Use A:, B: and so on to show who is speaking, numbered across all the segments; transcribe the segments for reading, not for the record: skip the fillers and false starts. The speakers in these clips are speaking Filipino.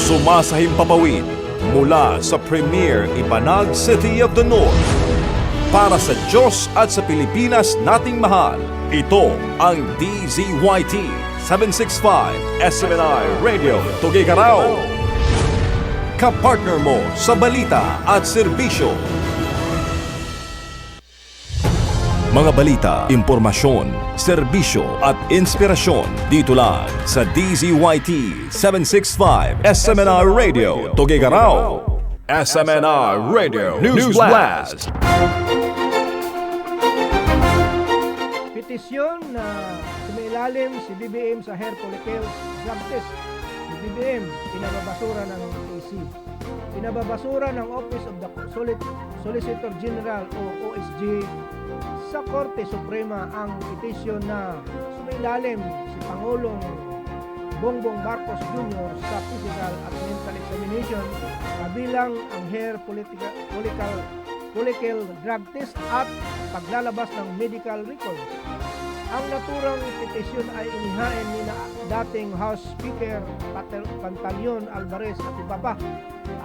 A: Sumasahimpapawid mula sa Premier Ibanag City of the North. Para sa Diyos at sa Pilipinas nating mahal, ito ang DZYT 765 SMNI Radio Tuguegarao. Kapartner mo sa balita at serbisyo. Mga balita, impormasyon, serbisyo at inspirasyon dito lang sa DZYT 765 SMNI Radio Tuguegarao. SMNI Radio News Blast.
B: Petisyon na sumailalim si BBM sa hair follicles drug test. Si BBM pinababasura ng AC. Pinababasura ng Office of the Solicitor General o OSG sa Korte Suprema ang petisyon na sumailalim si Pangulong Bongbong Marcos Jr. sa physical at mental examination kabilang ang hair follicle drug test at paglalabas ng medical records. Ang naturang petisyon ay inihain ni dating House Speaker Pantaleon Alvarez at iba pa.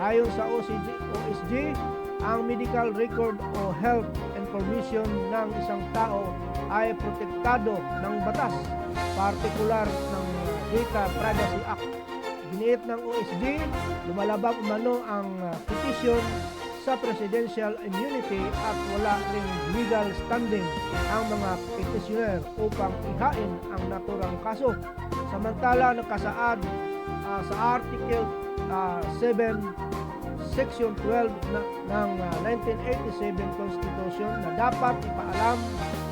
B: Ayon sa OSG, ang medical record o health information ng isang tao ay protektado ng batas, partikular ng Data Privacy Act. Giniit ng OSG, lumalabag umano ang petisyon sa presidential immunity at wala ring legal standing ang mga petitioner upang ihain ang naturang kaso. Samantala, nakasaad sa Article 7 Section 12 ng 1987 Constitution na dapat ipaalam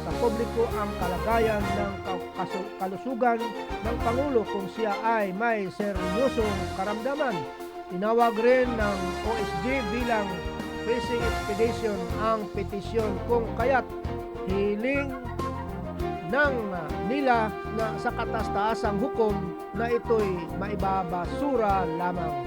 B: sa publiko ang kalagayan ng kalusugan ng Pangulo kung siya ay may seryosong karamdaman. Tinawag rin ng OSG bilang fishing expedition ang petisyon kung kaya't hiling ng nila na sa kataas-taasang hukom na ito'y maibabasura lamang.